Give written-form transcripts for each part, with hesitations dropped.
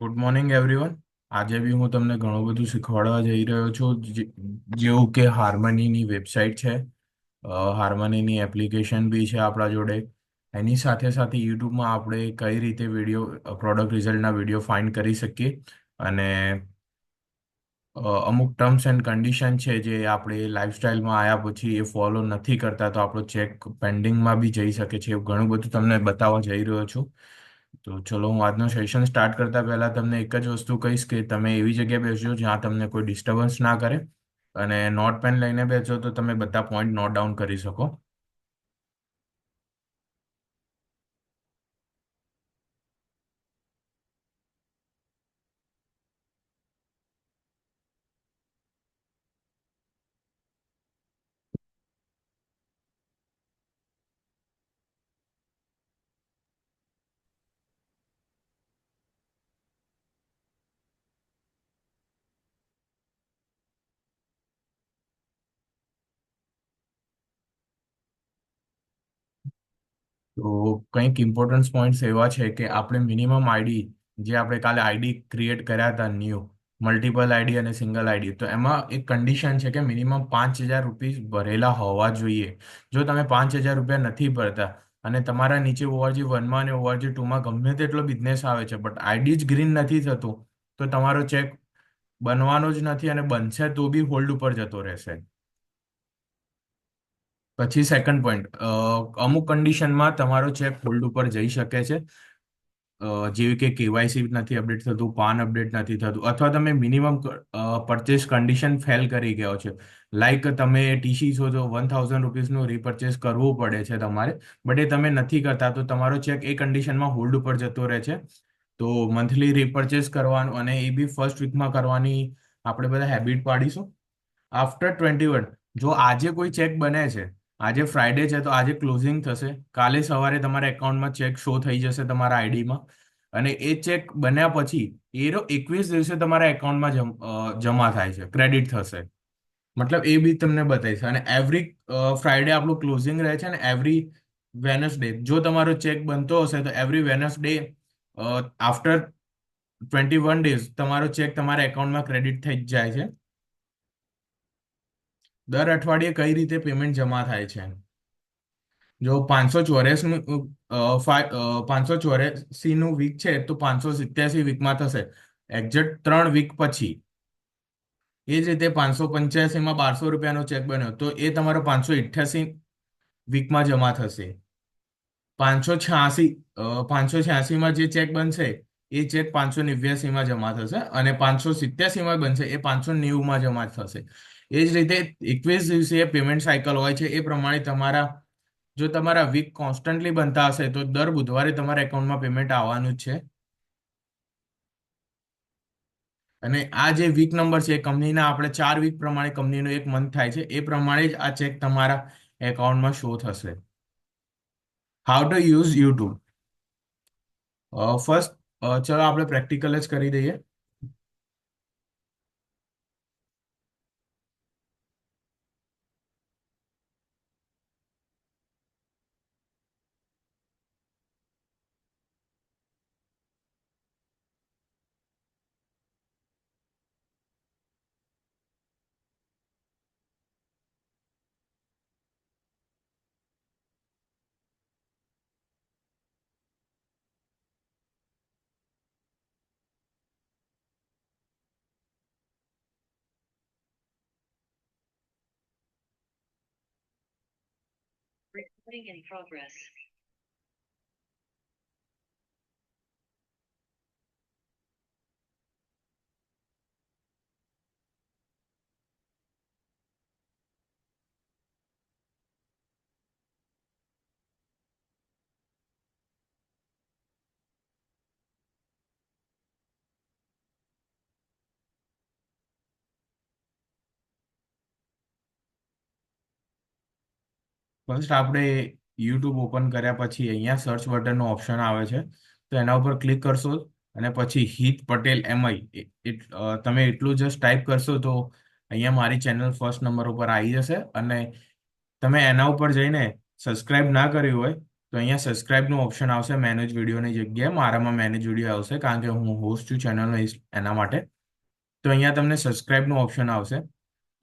Good morning everyone. આજે બી હું તમને ઘણું બધું શીખવાડવા જઈ રહ્યો છું, જેવું કે હાર્મનીની વેબસાઇટ છે, હાર્મનીની એપ્લિકેશન બી છે આપણા જોડે. એની સાથે સાથે યુટ્યુબમાં આપણે કઈ રીતે વિડીયો પ્રોડક્ટ રિઝલ્ટના વિડીયો ફાઇન્ડ કરી શકીએ. અને અમુક ટર્મ્સ એન્ડ કન્ડિશન છે જે આપણે લાઈફસ્ટાઈલમાં આવ્યા પછી એ ફોલો નથી કરતા તો આપણો ચેક પેન્ડિંગમાં બી જઈ શકે છે. એવું ઘણું બધું તમને બતાવવા જઈ રહ્યો છું. તો ચલો, હું આજનો સેશન સ્ટાર્ટ કરતા પહેલા તમને એક જ વસ્તુ કહીશ કે તમે એવી જગ્યાએ બેસજો જ્યાં તમને કોઈ ડિસ્ટર્બન્સ ના કરે, અને નોટ પેન લઈને બેસજો તો તમે બધા પોઈન્ટ નોટ ડાઉન કરી શકો. તો કંઈક ઇમ્પોર્ટન્સ પોઈન્ટ્સ એવા છે કે આપણે મિનિમમ આઈડી, જે આપણે કાલે આઈડી ક્રિએટ કર્યા હતા ન્યૂ, મલ્ટિપલ આઈડી અને સિંગલ આઈડી, તો એમાં એક કન્ડિશન છે કે મિનિમમ 5,000 રૂપીસ ભરેલા હોવા જોઈએ. જો તમે 5,000 રૂપિયા નથી ભરતા અને તમારા નીચે ORG 1 અને ORG 2 ગમે તેટલો બિઝનેસ આવે છે બટ આઈડી જ ગ્રીન નથી થતું, તો તમારો ચેક બનવાનો જ નથી, અને બનશે તો બી હોલ્ડ ઉપર જતો રહેશે. પછી સેકન્ડ પોઈન્ટ, અમુક કન્ડિશનમાં તમારો ચેક હોલ્ડ ઉપર જઈ શકે છે. જેવી કે કેવાયસી નથી અપડેટ થતું, પાન અપડેટ નથી થતું, અથવા તમે મિનિમમ પરચેસ કન્ડિશન ફેલ કરી ગયો છે. લાઈક તમે ટીસી છો તો 1,000 રૂપીસનું રીપરચેસ કરવું પડે છે તમારે, બટ એ તમે નથી કરતા તો તમારો ચેક એ કન્ડિશનમાં હોલ્ડ ઉપર જતો રહે છે. તો મંથલી રીપરચેસ કરવાનું, અને એ બી ફર્સ્ટ વીકમાં કરવાની આપણે બધા હેબિટ પાડીશું. આફ્ટર 21, જો આજે કોઈ ચેક બને છે, આજે ફ્રાઈડે છે તો આજે ક્લોઝિંગ થશે, કાલે સવારે તમારા એકાઉન્ટમાં ચેક શો થઈ જશે તમારા આઈડીમાં, અને એ ચેક બન્યા પછી એ 21 દિવસે તમારા એકાઉન્ટમાં જમા થાય છે, ક્રેડિટ થશે. મતલબ એ બી તમને બતાવીશ. અને એવરી ફ્રાઈડે આપણું ક્લોઝિંગ રહે છે, અને એવરી વેનસડે જો તમારો ચેક બનતો હશે તો એવરી વેનસડે આફ્ટર 21 ડેઝ તમારો ચેક તમારા એકાઉન્ટમાં ક્રેડિટ થઈ જ જાય છે. દર અઠવાડિયે કઈ રીતે પેમેન્ટ જમા થાય છે? જો 584 નું વીક છે તો 587 વીકમાં થશે, એક્ઝેક્ટ 3 વીક પછી. એ જ રીતે 585માં 1,200 રૂપિયાનો ચેક બન્યો તો એ તમારો 588 વીકમાં જમા થશે. 586, 586માં જે ચેક બનશે એ ચેક 589માં જમા થશે, અને 587માં બનશે એ 590માં જમા થશે. એ જ રીતે 21 દિવસીય પેમેન્ટ સાયકલ હોય છે. એ પ્રમાણે જો તમારા વીક કોન્સ્ટન્ટલી બનતા હશે તો દર બુધવારે તમારા એકાઉન્ટમાં પેમેન્ટ આવવાનું જ છે. અને આ જે વીક નંબર છે એ કંપનીના, આપણે 4 વીક પ્રમાણે કંપનીનો એક મંથ થાય છે, એ પ્રમાણે જ આ ચેક તમારા એકાઉન્ટમાં શો થશે. How to use YouTube. First, ચલો આપણે પ્રેક્ટિકલ જ કરી દઈએ. ફર્સ્ટ આપણે યુટ્યુબ ઓપન કર્યા પછી અહીંયા સર્ચ બટનનો ઓપ્શન આવે છે, તો એના ઉપર ક્લિક કરશો, અને પછી હિત પટેલ MI, તમે એટલું જસ્ટ ટાઈપ કરશો તો અહીંયા મારી ચેનલ ફર્સ્ટ નંબર ઉપર આવી જશે. અને તમે એના ઉપર જઈને સબસ્ક્રાઇબ ના કર્યું હોય તો અહીંયા સબસ્ક્રાઇબનું ઓપ્શન આવશે મેનેજ વિડીયોની જગ્યાએ. મારામાં મેનેજ વિડીયો આવશે કારણ કે હું હોસ્ટ છું ચેનલનો, એના માટે. તો અહીંયા તમને સબસ્ક્રાઇબનું ઓપ્શન આવશે.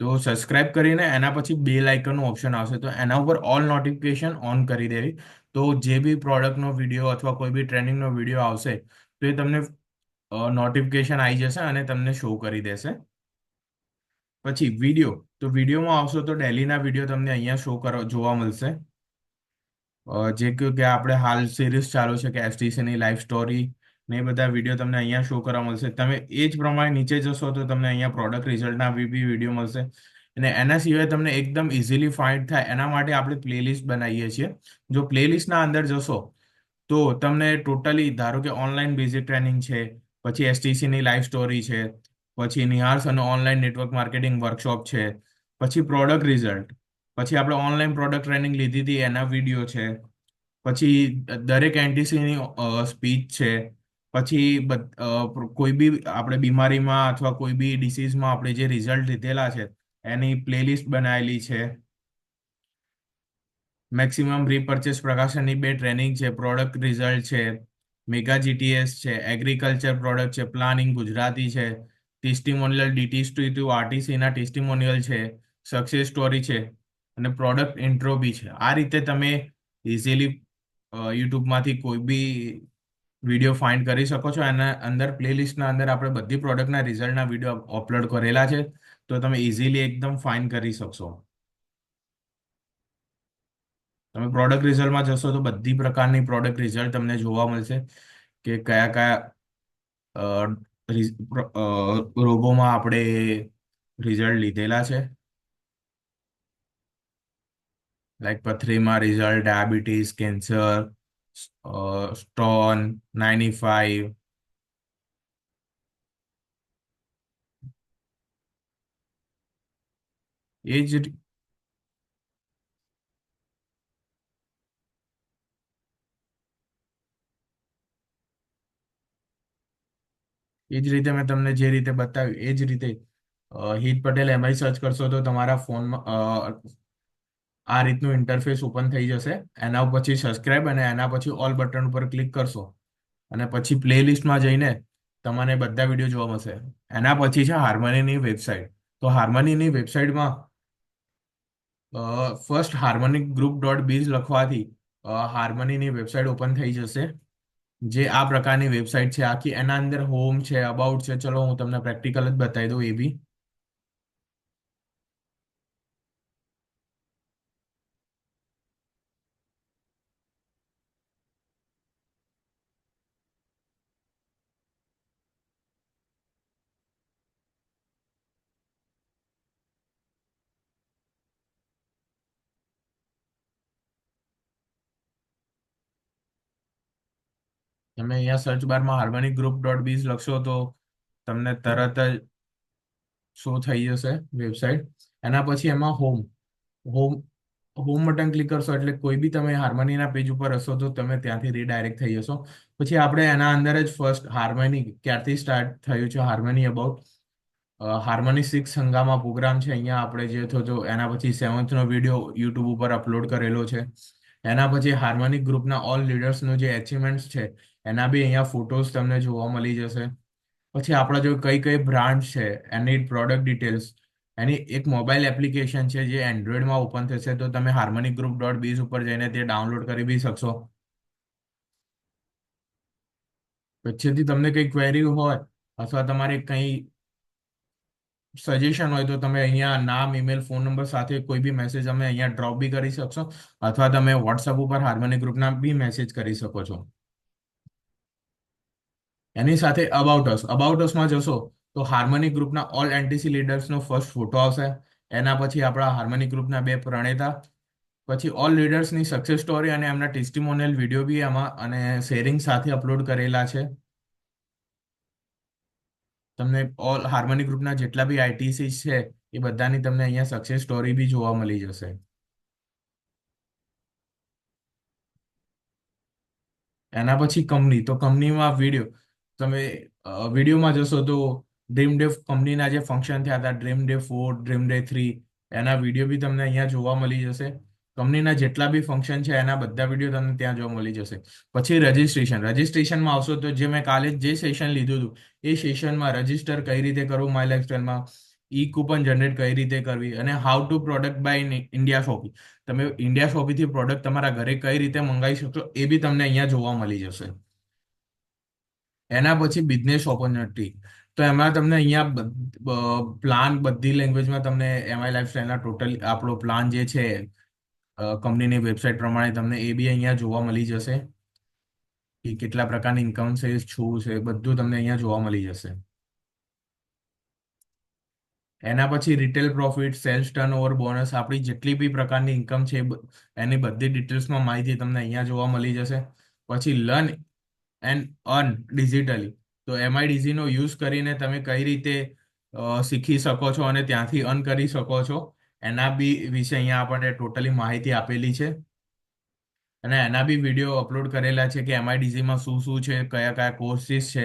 તો સબસ્ક્રાઇબ કરીને એના પછી બેલ આઇકનનું ઓપ્શન આવશે, તો એના ઉપર ઓલ નોટિફિકેશન ઓન કરી દેવી. તો જે બી પ્રોડક્ટનો વિડીયો અથવા કોઈ બી ટ્રેનિંગનો વિડીયો આવશે તો એ તમને નોટિફિકેશન આવી જશે અને તમને શો કરી દેશે. પછી વિડીયો, તો વિડીયોમાં આવશો તો ડેલીના વિડીયો તમને અહીંયા શો કરો જોવા મળશે. જે કે આપણે હાલ સિરીઝ ચાલુ છે કે એસટીસીની લાઈફ સ્ટોરી ને એ બધા વિડીયો તમને અહીંયા શો કરવા મળશે. તમે એ જ પ્રમાણે નીચે જશો તો તમને અહીંયા પ્રોડક્ટ રિઝલ્ટના બી વિડીયો મળશે. અને એના સિવાય તમને એકદમ ઇઝીલી ફાઇન્ડ થાય એના માટે આપણે પ્લેલિસ્ટ બનાવીએ છીએ. જો પ્લેલિસ્ટના અંદર જશો તો તમને ટોટલી ધારો કે ઓનલાઈન બેઝિક ટ્રેનિંગ છે, પછી એસટીસીની લાઈફ સ્ટોરી છે, પછી નિહાર્સ અને ઓનલાઈન નેટવર્ક માર્કેટિંગ વર્કશોપ છે, પછી પ્રોડક્ટ રિઝલ્ટ, પછી આપણે ઓનલાઈન પ્રોડક્ટ ટ્રેનિંગ લીધી હતી એના વિડીયો છે, પછી દરેક એનટીસીની સ્પીચ છે, પછી કોઈ બી આપણે બીમારીમાં અથવા કોઈ બી ડિસીઝમાં આપણે જે રિઝલ્ટ લીધેલા છે એની પ્લેલિસ્ટ બનાવેલી છે. મેક્સિમમ રીપર્ચેસ પ્રકાશનની બે ટ્રેનિંગ છે, પ્રોડક્ટ રિઝલ્ટ છે, મેગા જીટીએસ છે, એગ્રીકલ્ચર પ્રોડક્ટ છે, પ્લાનિંગ ગુજરાતી છે, ટેસ્ટિમોનિયલ ડીટી ટુ આરટીસીના ટેસ્ટિમોનિયલ છે, સક્સેસ સ્ટોરી છે અને પ્રોડક્ટ ઇન્ટ્રો બી છે. આ રીતે તમે ઇઝીલી યુટ્યુબમાંથી કોઈ બી વિડીયો ફાઇન્ડ કરી શકો છો. એના અંદર પ્લેલિસ્ટના અંદર આપણે બધી પ્રોડક્ટના રિઝલ્ટના વિડીયો અપલોડ કરેલા છે, તો તમે ઇઝીલી એકદમ ફાઇન્ડ કરી શકશો. તમે પ્રોડક્ટ રિઝલ્ટમાં જશો તો બધી પ્રકારની પ્રોડક્ટ રિઝલ્ટ તમને જોવા મળશે કે કયા કયા રોગોમાં આપણે રિઝલ્ટ લીધેલા છે. લાઈક પથરીમાં રિઝલ્ટ, ડાયાબિટીસ, કેન્સર, સ્ટોન, 95. એ જ એ જ રીતે મેં તમને જે રીતે બતાવ્યું એ જ રીતે હિત પટેલ એમઆઈ સર્ચ કરશો તો તમારા ફોનમાં આ રીતનું ઇન્ટરફેસ ઓપન થઈ જશે. એના પછી સબસ્ક્રાઇબ અને એના પછી ઓલ બટન ઉપર ક્લિક કરશો અને પછી પ્લેલિસ્ટમાં જઈને તમને બધા વિડીયો જોવા મળશે. એના પછી છે હાર્મનીની વેબસાઇટ. તો હાર્મનીની વેબસાઇટમાં ફર્સ્ટ હાર્મોનિક ગ્રુપ .biz લખવાથી હાર્મનીની વેબસાઇટ ઓપન થઈ જશે. જે આ પ્રકારની વેબસાઇટ છે આખી. એના અંદર હોમ છે, અબાઉટ છે. ચલો હું તમને પ્રેક્ટિકલ જ બતાવી દઉં એ બી. તમે અહીંયા સર્ચ બારમાં હાર્મોનિક ગ્રુપ .biz લખશો તો તમને તરત જ શો થઈ જશે વેબસાઇટ. એના પછી એમાં હોમ હોમ બટન ક્લિક કરશો એટલે કોઈ બી તમે હાર્મનીના પેજ ઉપર હશો તો તમે ત્યાંથી રીડાયરેક્ટ થઈ જશો. પછી આપણે એના અંદર જ ફર્સ્ટ હાર્મની ક્યારથી સ્ટાર્ટ થયું છે, હાર્મની અબાઉટ હાર્મની 6 હંગામા પ્રોગ્રામ છે. અહીંયા આપણે જે થતો એના પછી 7th વિડીયો યુટ્યુબ ઉપર અપલોડ કરેલો છે. એના પછી હાર્મોનિક ગ્રુપના ઓલ લીડર્સનું જે અચીવમેન્ટ્સ છે એના બી અહીંયા ફોટોઝ તમને જોવા મળી જશે. પછી આપણા જો કઈ કઈ બ્રાન્ડ છે એની પ્રોડક્ટ ડિટેલ્સ, એની એક મોબાઈલ એપ્લિકેશન છે જે એન્ડ્રોઈડમાં ઓપન થશે, તો તમે હાર્મોનિક ગ્રુપ .biz ઉપર જઈને તે ડાઉનલોડ કરી બી શકશો. પછીથી તમને કઈ ક્વેરી હોય અથવા તમારે કંઈ સજેશન હોય તો તમે અહીંયા નામ, ઈમેલ, ફોન નંબર સાથે કોઈ બી મેસેજ અમે અહીંયા ડ્રોપ બી કરી શકશો અથવા તમે વોટ્સઅપ ઉપર હાર્મોનિક ગ્રુપના બી મેસેજ કરી શકો છો. એની સાથે અબાઉટ અસમાં જશો તો હાર્મોનિક ગ્રુપના ઓલ એનટીસી લીડર્સનો ફર્સ્ટ ફોટો આવશે. એના પછી આપણા હાર્મોનિક ગ્રુપના બે પ્રણેતા, પછી ઓલ લીડર્સની સક્સેસ સ્ટોરી અને એમના ટેસ્ટિમોનિયલ વિડીયો બી એમાં અને શેરિંગ સાથે અપલોડ કરેલા છે. તમને ઓલ હાર્મોનિક ગ્રુપના જેટલા બી આઈટીસી છે એ બધાની તમને અહીંયા સક્સેસ સ્ટોરી બી જોવા મળી જશે. એના પછી કંપની, તો કંપનીમાં વિડીયો, તમે વિડીયોમાં જશો તો ડ્રીમ ડે કંપનીના જે ફંક્શન થયા હતા, ડ્રીમ ડે 4, ડ્રીમ ડે 3, એના વિડીયો બી તમને અહીંયા જોવા મળી જશે. કંપનીના જેટલા બી ફંક્શન છે એના બધા વિડીયો તમને ત્યાં જોવા મળી જશે. પછી રજિસ્ટ્રેશનમાં આવશો તો જે મેં કાલે જે સેશન લીધું હતું એ સેશનમાં રજિસ્ટર કઈ રીતે કરવું માય લાઈફસ્ટાઈલમાં, ઈ કૂપન જનરેટ કઈ રીતે કરવી, અને how to product buy India Shoppe, તમે ઇન્ડિયા શોપીથી પ્રોડક્ટ તમારા ઘરે કઈ રીતે મંગાવી શકશો એ બી તમને અહીંયા જોવા મળી જશે. એના પછી બિઝનેસ ઓપોર્ચ્યુનિટી, તો એમાં તમને અહીંયા પ્લાન બધી લેંગ્વેજમાં તમને એમઆઈ લાઈફસ્ટાઈલના ટોટલ આપણો પ્લાન જે છે કંપનીની વેબસાઇટ પ્રમાણે તમને એ બી અહીંયા જોવા મળી જશે કે કેટલા પ્રકારની ઇન્કમ છે, શું છે, બધું તમને અહીંયા જોવા મળી જશે. એના પછી retail profit, sales turnover, bonus, આપણી જેટલી બી પ્રકારની ઇન્કમ છે એની બધી ડિટેલ્સમાં માહિતી તમને અહીંયા જોવા મળી જશે. પછી લર્ન એન્ડ અર્ન ડિજિટલી, તો એમઆઈડીસી નો યુઝ કરીને તમે કઈ રીતે શીખી શકો છો અને ત્યાંથી અર્ન કરી શકો છો એના બી વિશે અહીંયા આપણને ટોટલી માહિતી આપેલી છે. અને એના બી વિડીયો અપલોડ કરેલા છે કે એમઆઈડીસીમાં શું શું છે, કયા કયા કોર્સિસ છે,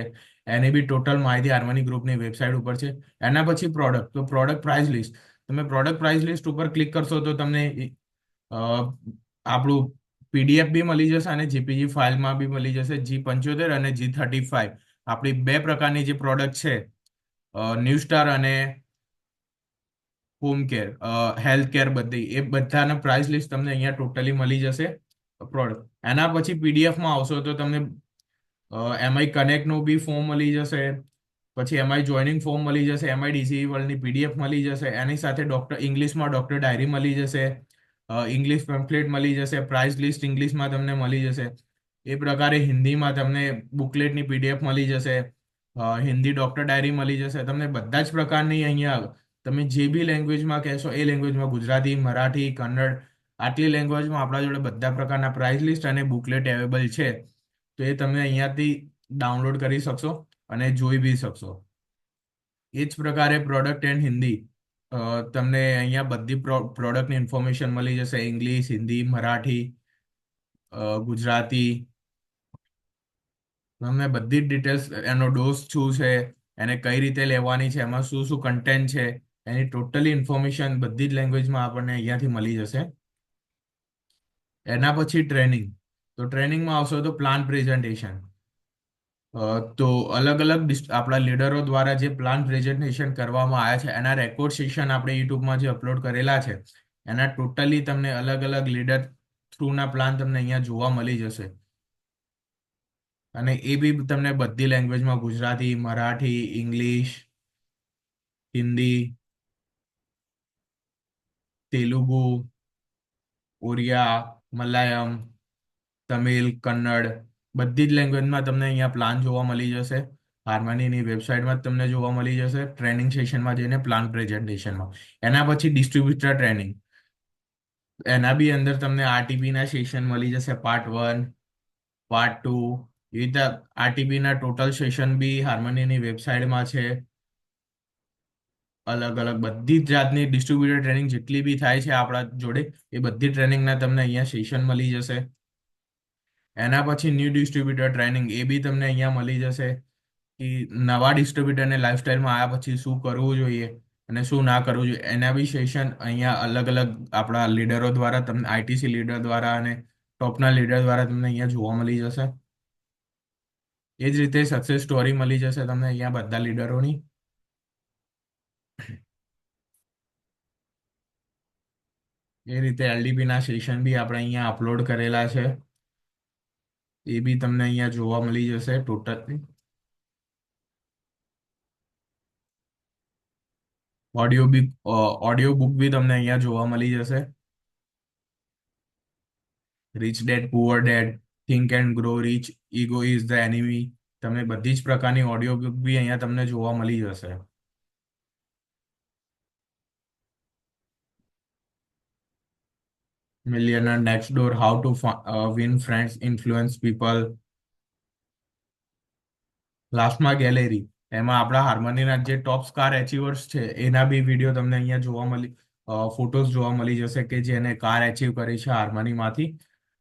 એની બી ટોટલ માહિતી હાર્મની ગ્રુપની વેબસાઇટ ઉપર છે. એના પછી પ્રોડક્ટ, તો પ્રોડક્ટ પ્રાઇસ લિસ્ટ, તમે પ્રોડક્ટ પ્રાઇસ લિસ્ટ ઉપર ક્લિક કરશો તો તમને આપણું પીડીએફ બી મળી જશે અને જીપીજી ફાઇલમાં બી મળી જશે. G75 અને G35 આપણી બે પ્રકારની જે પ્રોડક્ટ છે, ન્યૂ સ્ટાર અને હોમ કેર, હેલ્થ કેર, બધી એ બધાના પ્રાઇસ લિસ્ટ તમને અહીંયા ટોટલી મળી જશે પ્રોડક્ટ. એના પછી પીડીએફમાં આવશો તો તમને એમઆઈ કનેક્ટનું બી ફોર્મ મળી જશે, પછી એમઆઈ જોઈનિંગ ફોર્મ મળી જશે, એમઆઈ ડીસી વર્લ્ડની પીડીએફ મળી જશે, એની સાથે ઇંગ્લિશમાં ડોક્ટર ડાયરી મળી જશે, ઇંગ્લિશ પેમ્ફલેટ મળી જશે, પ્રાઇસ લિસ્ટ ઇંગ્લિશમાં તમને મળી જશે. એ પ્રકારે હિન્દીમાં તમને બુકલેટની પીડીએફ મળી જશે, હિન્દી ડોક્ટર ડાયરી મળી જશે. તમને બધા જ પ્રકારની અહીંયા તમે જે બી લેંગ્વેજમાં કહેશો એ લેંગ્વેજમાં, ગુજરાતી, મરાઠી, કન્નડ, આટલી લેંગ્વેજમાં આપણા જોડે બધા પ્રકારના પ્રાઇસ લિસ્ટ અને બુકલેટ અવેલેબલ છે. તો એ તમે અહીંયાથી ડાઉનલોડ કરી શકશો અને જોઈ બી શકશો. એ જ પ્રકારે પ્રોડક્ટ એન્ડ હિન્દી, તમને અહીંયા બધી પ્રોડક્ટની ઇન્ફોર્મેશન મળી જશે, ઇંગ્લિશ, હિન્દી, મરાઠી, ગુજરાતી, તમને બધી જ ડિટેલ્સ, એનો ડોઝ શું છે, એને કઈ રીતે લેવાની છે, એમાં શું શું કન્ટેન્ટ છે, એની ટોટલી ઇન્ફોર્મેશન બધી જ લેંગ્વેજમાં આપણને અહીંયાથી મળી જશે. એના પછી ટ્રેનિંગ, તો ટ્રેનિંગમાં આવશો તો પ્લાન પ્રેઝન્ટેશન, તો અલગ અલગ આપણા લીડરો દ્વારા જે પ્લાન પ્રેઝન્ટેશન કરવામાં આવ્યા છે એના રેકોર્ડ સેશન આપણે યુટ્યુબમાં જે અપલોડ કરેલા છે એના ટોટલી તમને અલગ અલગ લીડર થ્રુના પ્લાન તમને અહીંયા જોવા મળી જશે. અને એ બી તમને બધી લેંગ્વેજમાં, ગુજરાતી, મરાઠી, ઇંગ્લિશ, હિન્દી, તેલુગુ, ઓરિયા, મલયાલમ, તમિલ, કન્નડ, બધી જ લેંગ્વેજમાં તમને અહીંયા પ્લાન જોવા મળી જશે. હાર્મનીની વેબસાઇટમાં જ તમને જોવા મળી જશે ટ્રેનિંગ સેશનમાં જઈને, પ્લાન પ્રેઝન્ટેશનમાં. એના પછી ડિસ્ટ્રીબ્યુટર ટ્રેનિંગ, એના બી અંદર તમને આરટીપીના સેશન મળી જશે, પાર્ટ 1, પાર્ટ 2, એવી રીતે આરટીપીના ટોટલ સેશન બી હાર્મનીની વેબસાઇટમાં છે. અલગ અલગ બધી જ જાતની ડિસ્ટ્રીબ્યુટર ટ્રેનિંગ જેટલી બી થાય છે આપણા જોડે એ બધી ટ્રેનિંગના તમને અહીંયા સેશન મળી જશે. એના પછી ન્યૂ ડિસ્ટ્રીબ્યુટર ટ્રેનિંગ, એ બી તમને અહીંયા મળી જશે કે નવા ડિસ્ટ્રીબ્યુટરને લાઈફસ્ટાઈલમાં આવ્યા પછી શું કરવું જોઈએ અને શું ના કરવું જોઈએ. એના બી સેશન અહીંયા અલગ અલગ આપણા લીડરો દ્વારા, તમને આઈટીસી લીડર દ્વારા અને ટોપના લીડર દ્વારા તમને અહીંયા જોવા મળી જશે. એ જ રીતે સક્સેસ સ્ટોરી મળી જશે તમને અહીંયા બધા લીડરોની. એ રીતે એલડીપીના સેશન બી આપણે અહીંયા અપલોડ કરેલા છે, એ બી તમને અહીંયા જોવા મળી જશે ટોટલ. ઓડિયો બી ઓડિયો બુક બી તમને અહીંયા જોવા મળી જશે. Rich dead poor dead, think and grow rich, ego is the enemy, તમને બધી જ પ્રકારની ઓડિયો બુક બી અહીંયા તમને જોવા મળી જશે. Millionaire next door, how to win friends, influence people. લાસ્ટમાં ગેલેરી, એમાં આપણા હાર્મનીના જે ટોપ કાર એચીવર્સ છે એના બી વિડીયો તમને અહીંયા જોવા મળી, ફોટોઝ જોવા મળી જશે કે જેને કાર એચીવ કરી છે હાર્મનીમાંથી.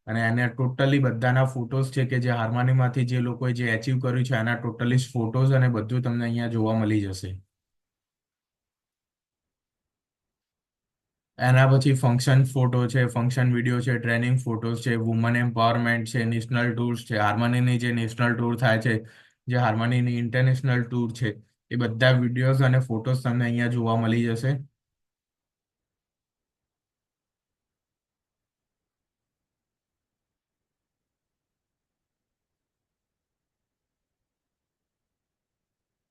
અને એને ટોટલી બધાના ફોટોઝ છે કે જે હાર્મનીમાંથી જે લોકોએ જે એચીવ કર્યું છે એના ટોટલી ફોટોઝ અને બધું તમને અહીંયા જોવા મળી જશે. એના પછી ફંક્શન ફોટો છે, ફંક્શન વિડીયો છે, ટ્રેનિંગ ફોટોઝ છે, વુમન એમ્પાવરમેન્ટ છે, નેશનલ ટૂર્સ છે, હાર્મનીની જે નેશનલ ટૂર થાય છે, જે હાર્મનીની ઇન્ટરનેશનલ ટૂર છે, એ બધા વિડીયોઝ અને ફોટોઝ તમને અહીંયા જોવા મળી જશે.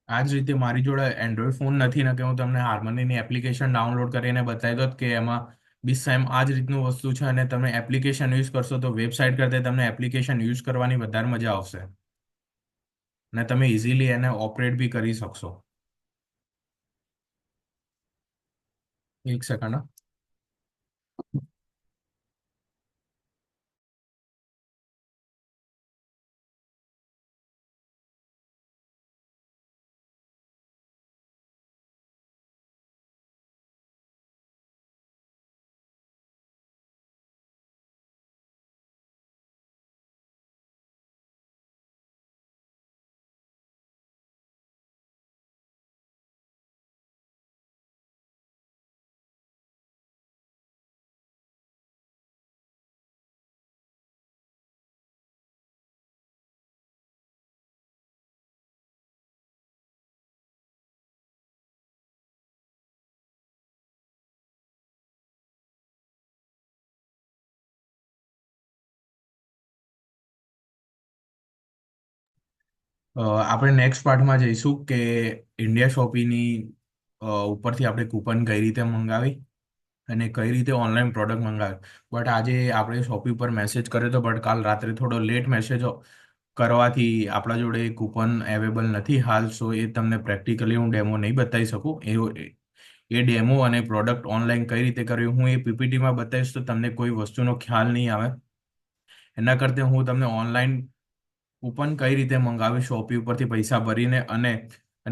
આ જ રીતે મારી જોડે એન્ડ્રોઈડ ફોન નથી ને કે હું તમને હાર્મનીની એપ્લિકેશન ડાઉનલોડ કરીને બતાવી દોત કે એમાં બી સેમ આ જ રીતનું વસ્તુ છે અને તમે એપ્લિકેશન યુઝ કરશો તો વેબસાઇટ કરતાં તમને એપ્લિકેશન યુઝ કરવાની વધારે મજા આવશે અને તમે ઇઝીલી એને ઓપરેટ બી કરી શકશો. એક સેકન્ડ. આપણે નેક્સ્ટ પાર્ટમાં જઈશું કે ઇન્ડિયા શોપીની ઉપરથી આપણે કૂપન કઈ રીતે મંગાવી અને કઈ રીતે ઓનલાઈન પ્રોડક્ટ મંગાવે. બટ આજે આપણે શોપી ઉપર મેસેજ કર્યો હતો બટ કાલ રાત્રે થોડો લેટ મેસેજ કરવાથી આપણા જોડે કૂપન અવેલેબલ નથી હાલ. સો એ તમને પ્રેક્ટિકલી હું ડેમો નહીં બતાવી શકું. એ ડેમો અને પ્રોડક્ટ ઓનલાઈન કઈ રીતે કર્યું હું એ પીપીટીમાં બતાવીશ તો તમને કોઈ વસ્તુનો ખ્યાલ નહીં આવે. એના કરતાં હું તમને ઓનલાઈન કૂપન કઈ રીતે મંગાવી શોપી ઉપરથી પૈસા ભરીને અને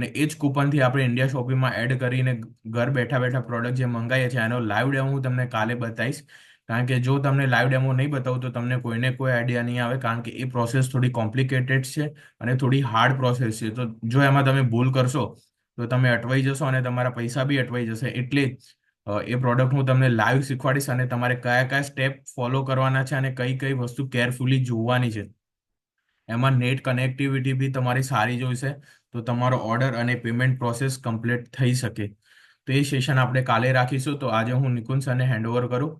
એ જ કૂપનથી આપણે ઇન્ડિયા શોપીમાં એડ કરીને ઘર બેઠા બેઠા પ્રોડક્ટ જે મંગાવીએ છીએ એનો લાઈવ ડેમો હું તમને કાલે બતાવીશ. કારણ કે જો તમને લાઈવ ડેમો નહીં બતાવું તો તમને કોઈને કોઈ આઈડિયા નહીં આવે કારણ કે એ પ્રોસેસ થોડી કોમ્પ્લિકેટેડ છે અને થોડી હાર્ડ પ્રોસેસ છે. તો જો એમાં તમે ભૂલ કરશો તો તમે અટવાઈ જશો અને તમારા પૈસા બી અટવાઈ જશે. એટલે એ પ્રોડક્ટ હું તમને લાઈવ શીખવાડીશ અને તમારે કયા કયા સ્ટેપ ફોલો કરવાના છે અને કઈ કઈ વસ્તુ કેરફુલી જોવાની છે. એમાં નેટ કનેક્ટિવિટી બી તમારી સારી જોઈશે તો તમારો ઓર્ડર અને પેમેન્ટ પ્રોસેસ કમ્પ્લીટ થઈ શકે. તો એ સેશન આપણે કાલે રાખીશું. તો આજે હું નિકુંજ સરને હેન્ડ ઓવર કરું.